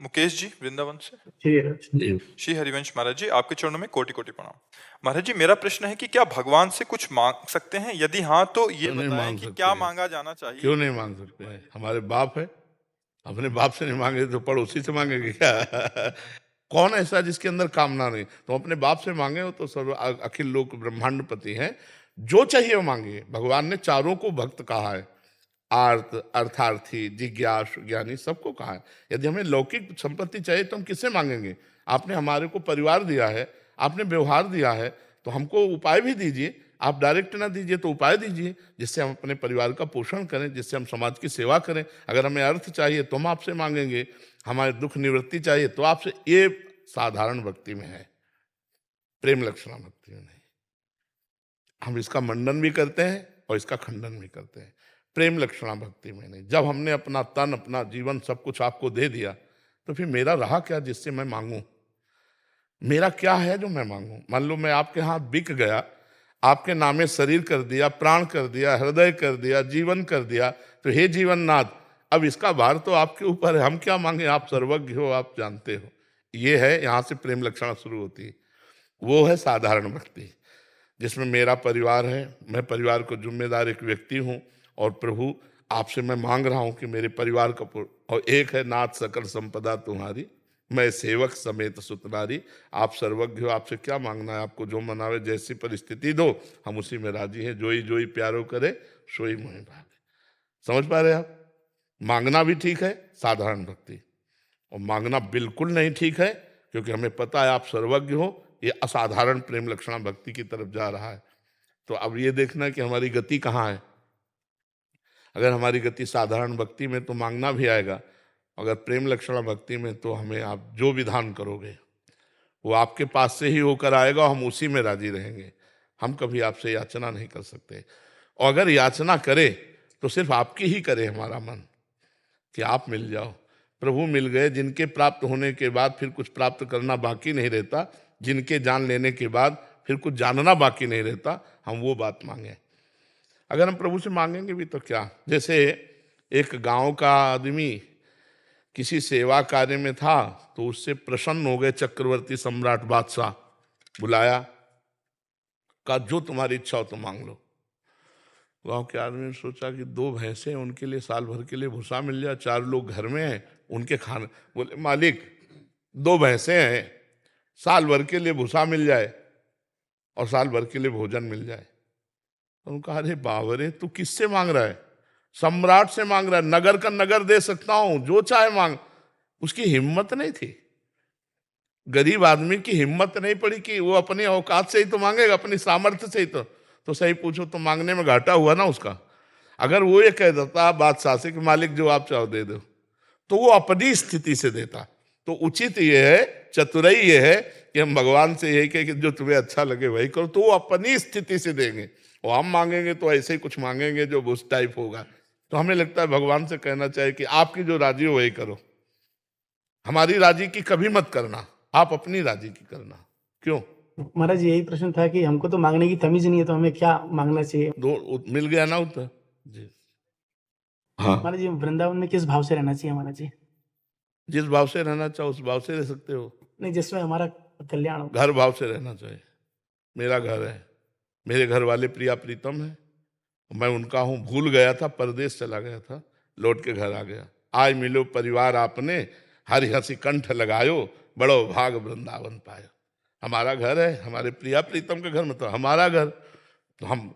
मुकेश जी वृंदावन से। जी। श्री हरिवंश महाराज जी, आपके चरणों में कोटि कोटि प्रणाम। महाराज जी, मेरा प्रश्न है कि क्या भगवान से कुछ मांग सकते हैं? यदि हाँ तो ये क्यों नहीं बताएं मांग कि सकते क्या हैं? मांगा जाना चाहिए। क्यों नहीं मांग सकते हैं? हमारे बाप है, अपने बाप से नहीं मांगे तो पड़ोसी से मांगेंगे क्या? कौन ऐसा जिसके अंदर कामना नहीं? तो अपने बाप से मांगे हो तो सर्व अखिल लोक ब्रह्मांडपति हैं, जो चाहिए वो मांगे। भगवान ने चारों को भक्त कहा है, आर्त, अर्थार्थी, जिज्ञासु, ज्ञानी, सबको कहा है। यदि हमें लौकिक संपत्ति चाहिए तो हम किससे मांगेंगे? आपने हमारे को परिवार दिया है, आपने व्यवहार दिया है, तो हमको उपाय भी दीजिए। आप डायरेक्ट ना दीजिए तो उपाय दीजिए, जिससे हम अपने परिवार का पोषण करें, जिससे हम समाज की सेवा करें। अगर हमें अर्थ चाहिए तो हम आपसे मांगेंगे, हमारे दुख निवृत्ति चाहिए तो आपसे। ये साधारण भक्ति में है, प्रेम लक्षणा भक्ति में नहीं। हम इसका मंडन भी करते हैं और इसका खंडन भी करते हैं, प्रेम लक्षणा भक्ति में नहीं। जब हमने अपना तन, अपना जीवन, सब कुछ आपको दे दिया, तो फिर मेरा रहा क्या जिससे मैं मांगूं? मेरा क्या है जो मैं मांगूं? मान लो मैं आपके हाथ बिक गया, आपके नामे शरीर कर दिया, प्राण कर दिया, हृदय कर दिया, जीवन कर दिया, तो हे जीवन नाथ, अब इसका भार तो आपके ऊपर है, हम क्या मांगे? आप सर्वज्ञ हो, आप जानते हो। ये है, यहाँ से प्रेम लक्षणा शुरू होती है। वो है साधारण भक्ति, जिसमें मेरा परिवार है, मैं परिवार को जिम्मेदार एक व्यक्ति हूँ, और प्रभु आपसे मैं मांग रहा हूँ कि मेरे परिवार का और एक है नाथ सकल संपदा तुम्हारी, मैं सेवक समेत सुतनारी। आप सर्वज्ञ हो, आपसे क्या मांगना है? आपको जो मनावे, जैसी परिस्थिति दो, हम उसी में राजी हैं। जोई जोई प्यारो करे, सोई मोहि भागे। समझ पा रहे आप? मांगना भी ठीक है, साधारण भक्ति, और मांगना बिल्कुल नहीं ठीक है, क्योंकि हमें पता है आप सर्वज्ञ हो। ये असाधारण प्रेम लक्षणा भक्ति की तरफ जा रहा है। तो अब ये देखना कि हमारी गति कहाँ है। अगर हमारी गति साधारण भक्ति में तो मांगना भी आएगा, अगर प्रेम लक्षणा भक्ति में तो हमें आप जो विधान करोगे वो आपके पास से ही होकर आएगा, हम उसी में राजी रहेंगे। हम कभी आपसे याचना नहीं कर सकते, और अगर याचना करे तो सिर्फ आपकी ही करे हमारा मन, कि आप मिल जाओ। प्रभु मिल गए, जिनके प्राप्त होने के बाद फिर कुछ प्राप्त करना बाकी नहीं रहता, जिनके जान लेने के बाद फिर कुछ जानना बाकी नहीं रहता, हम वो बात मांगे। अगर हम प्रभु से मांगेंगे भी तो क्या, जैसे एक गांव का आदमी किसी सेवा कार्य में था, तो उससे प्रसन्न हो गए चक्रवर्ती सम्राट बादशाह, बुलाया, कहा जो तुम्हारी इच्छा हो तो मांग लो। गांव के आदमी ने सोचा कि 2 भैंसे हैं, उनके लिए साल भर के लिए भूसा मिल जाए, 4 लोग घर में हैं, उनके खाने। बोले मालिक 2 भैंसे हैं, साल भर के लिए भूसा मिल जाए और साल भर के लिए भोजन मिल जाए। तो उन्होंने कहा अरे बाबरे, तू किससे मांग रहा है? सम्राट से मांग रहा है, नगर का नगर दे सकता हूं, जो चाहे मांग। उसकी हिम्मत नहीं थी, गरीब आदमी की हिम्मत नहीं पड़ी कि वो अपनी औकात से ही तो मांगेगा, अपनी सामर्थ्य से ही तो सही पूछो तो मांगने में घाटा हुआ ना उसका। अगर वो ये कह देता बादशाह से कि मालिक जो आप चाहो दे दो, तो वो अपनी स्थिति से देता। तो उचित ये है, चतुराई ये है कि हम भगवान से यही कहें कि जो तुम्हें अच्छा लगे वही करो, तो वो अपनी स्थिति से देंगे। और हम मांगेंगे तो ऐसे ही कुछ मांगेंगे जो उस टाइप होगा। तो हमें लगता है भगवान से कहना चाहिए कि आपकी जो राजी हो वही करो, हमारी राजी की कभी मत करना, आप अपनी राजी की करना। क्यों? महाराज यही प्रश्न था कि हमको तो मांगने की तमीज नहीं है, तो हमें क्या मांगना चाहिए? दो मिल गया ना उत्तर जी। हाँ, महाराज जी, वृंदावन में किस भाव से रहना चाहिए महाराज जी? जिस भाव से रहना चाहो उस भाव से रह सकते हो। नहीं, जिसमें हमारा कल्याण हो। घर भाव से रहना चाहिए। मेरा घर है, मेरे घर वाले प्रिया प्रीतम है, मैं उनका हूँ। भूल गया था, परदेश चला गया था, लौट के घर आ गया। आज मिलो परिवार आपने, हरि हंसी कंठ लगायो, बड़ो भाग वृंदावन पायो। हमारा घर है, हमारे प्रिया प्रीतम के घर में तो हमारा घर। तो हम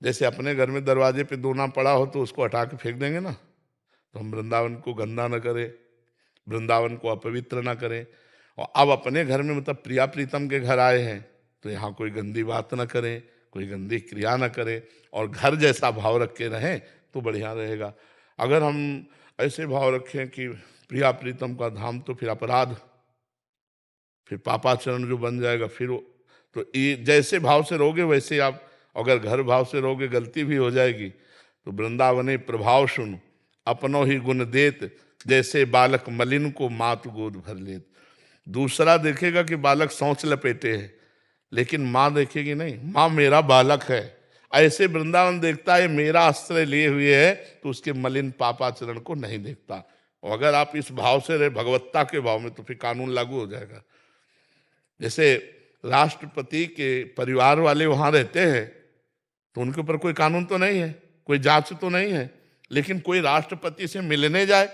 जैसे अपने घर में दरवाजे पे दोना पड़ा हो तो उसको हटा के फेंक देंगे ना, तो हम वृंदावन को गंदा न करें, वृंदावन को अपवित्र ना करें। और अब अपने घर में मतलब प्रिया प्रीतम के घर आए हैं, तो यहाँ कोई गंदी बात ना करें, कोई गंदी क्रिया ना करें, और घर जैसा भाव रख के रहें तो बढ़िया रहेगा। अगर हम ऐसे भाव रखें कि प्रिया प्रीतम का धाम, तो फिर अपराध, फिर पापाचरण जो बन जाएगा। फिर तो ये जैसे भाव से रहोगे वैसे आप, अगर घर भाव से रहोगे गलती भी हो जाएगी। तो वृंदावने प्रभाव सुन, अपनों ही गुण देत, जैसे बालक मलिन को मात गोद भर लेत। दूसरा देखेगा कि बालक शौच लपेटे है, लेकिन माँ देखेगी नहीं, माँ मेरा बालक है। ऐसे वृंदावन देखता है मेरा आश्रय लिए हुए है, तो उसके मलिन पापाचरण को नहीं देखता। और अगर आप इस भाव से रहे, भगवत्ता के भाव में, तो फिर कानून लागू हो जाएगा। जैसे राष्ट्रपति के परिवार वाले वहां रहते हैं तो उनके ऊपर कोई कानून तो नहीं है, कोई जांच तो नहीं है, लेकिन कोई राष्ट्रपति से मिलने जाए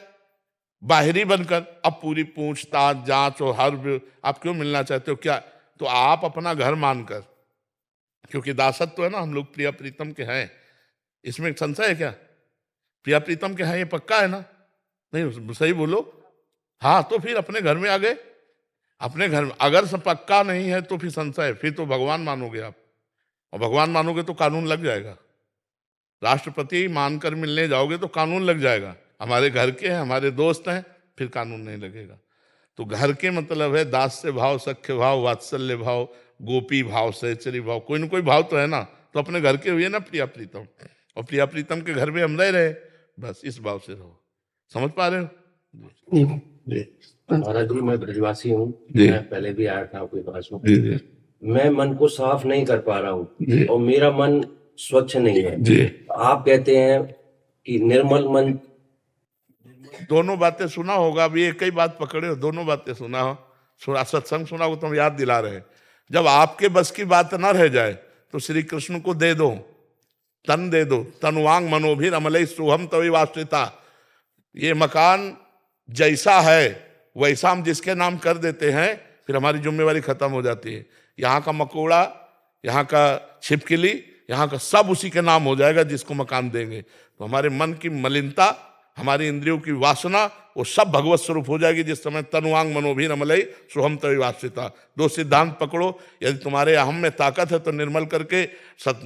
बाहरी बनकर, अब पूरी पूछताछ जांच और आप क्यों मिलना चाहते हो, क्या? तो आप अपना घर मानकर, क्योंकि दासत्व है ना, हम लोग प्रिया प्रीतम के हैं, इसमें एक संशय है क्या? प्रिया प्रीतम के हैं, ये पक्का है ना? नहीं, सही बोलो। हाँ, तो फिर अपने घर में आ गए, अपने घर में। अगर सब पक्का नहीं है तो फिर संशय है, फिर तो भगवान मानोगे आप, और भगवान मानोगे तो कानून लग जाएगा। राष्ट्रपति मानकर मिलने जाओगे तो कानून लग जाएगा। हमारे घर के हैं, हमारे दोस्त हैं, फिर कानून नहीं लगेगा। तो घर के मतलब है दास्य भाव, सख्य भाव, वात्सल्य भाव, गोपी भाव, सहचरी भाव, कोई ना कोई भाव तो है ना। तो अपने घर के हुए ना प्रिया प्रीतम, और प्रिया प्रीतम के घर में हम रह रहे, बस इस भाव से रहो। समझ पा रहे हो? जी जी महाराज जी, मैं ब्रजवासी हूँ, जी। मैं पहले भी आया था आपके पास में। जी जी मैं मन को साफ नहीं कर पा रहा जी। हूँ और मेरा मन स्वच्छ नहीं है। जी। आप कहते हैं कि निर्मल मन। दोनों बातें सुना होगा, अभी एक ही बात पकड़े हो, दोनों बातें सुना हो, सत्संग सुना हो, तो हम याद दिला रहे हैं। जब आपके बस की बात ना रह जाए तो श्री कृष्ण को दे दो, तन दे दो, तनुवांग मनोभिर अमलई सोहम तवी वास्त्रिता। ये मकान जैसा है वैसा हम जिसके नाम कर देते हैं, फिर हमारी जिम्मेवारी खत्म हो जाती है। यहाँ का मकोड़ा, यहाँ का छिपकली, यहाँ का सब उसी के नाम हो जाएगा जिसको मकान देंगे। तो हमारे मन की मलिनता, हमारी इंद्रियों की वासना, वो सब भगवत स्वरूप हो जाएगी जिस समय तनुवांग मनोभिर अमलई सोहम तवी वास्त्रिता। दो सिद्धांत पकड़ो, यदि तुम्हारे अहम में ताकत है तो निर्मल करके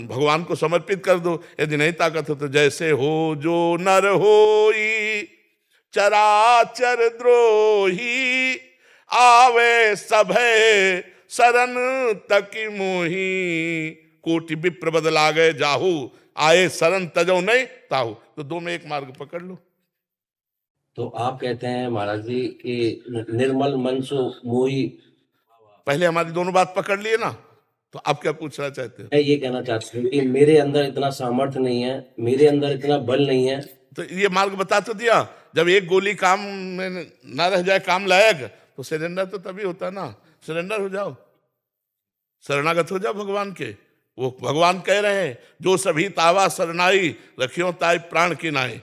भगवान को समर्पित कर दो, यदि नहीं ताकत है तो जैसे हो जो नर होई चराचर द्रोही, आवे सभे शरण तक मोही, कोटि विप्र बदला गए जाहू, आए शरण तजो नहीं ताहू। तो दो में एक मार्ग पकड़ लो। तो आप कहते हैं महाराज जी कि निर्मल मन सो मोही। पहले हमारी दोनों बात पकड़ लिए ना, तो आप क्या पूछना चाहते हो? मैं ये कहना चाहता हूँ कि मेरे अंदर इतना सामर्थ्य नहीं है, मेरे अंदर इतना बल नहीं है। तो ये मार्ग बता तो दिया। जब एक गोली काम में ना रह जाए काम लायक, तो सरेंडर तो तभी होता ना। सरेंडर हो जाओ, शरणागत हो जाओ भगवान के। वो भगवान कह रहे हैं, जो सभी तावा शरणाई रखियो ताई प्राण की नाई।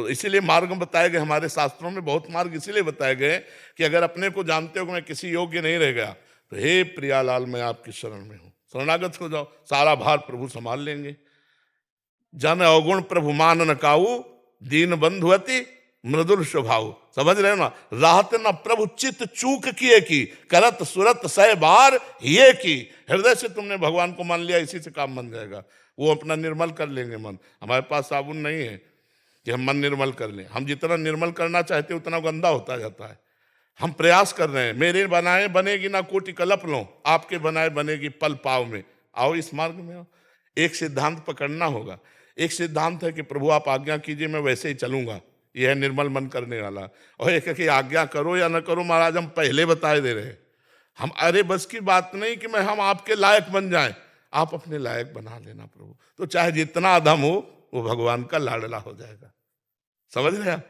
इसीलिए मार्ग बताए गए हमारे शास्त्रों में, बहुत मार्ग इसीलिए बताए गए कि अगर अपने को जानते हो कि मैं किसी योग्य नहीं रह गया, तो हे प्रियालाल मैं आपकी शरण में हूं, शरणागत हो जाओ, सारा भार प्रभु संभाल लेंगे। जन अवगुण प्रभु मान न काऊ, दीन बंधुअति मृदुल स्वभाव। समझ रहे हो ना? राहत न प्रभु चित्त चूक किए की, करत सुरत सह बार ये की। हृदय से तुमने भगवान को मान लिया, इसी से काम बन जाएगा। वो अपना निर्मल कर लेंगे मन। हमारे पास साबुन नहीं है कि हम मन निर्मल कर लें। हम जितना निर्मल करना चाहते हैं उतना गंदा होता जाता है। हम प्रयास कर रहे हैं, मेरे बनाए बनेगी ना कोटि कलप लो, आपके बनाए बनेगी पल पाव में। आओ इस मार्ग में आओ। एक सिद्धांत पकड़ना होगा। एक सिद्धांत है कि प्रभु आप आज्ञा कीजिए, मैं वैसे ही चलूंगा, यह है निर्मल मन करने वाला। और एक है कि आज्ञा करो या न करो महाराज, हम पहले बताए दे रहे हैं। हम अरे बस की बात नहीं कि मैं हम आपके लायक बन जाएं, आप अपने लायक बना लेना प्रभु। तो चाहे जितना अधम हो वो भगवान का लाडला हो जाएगा। समझ रहे हैं आप?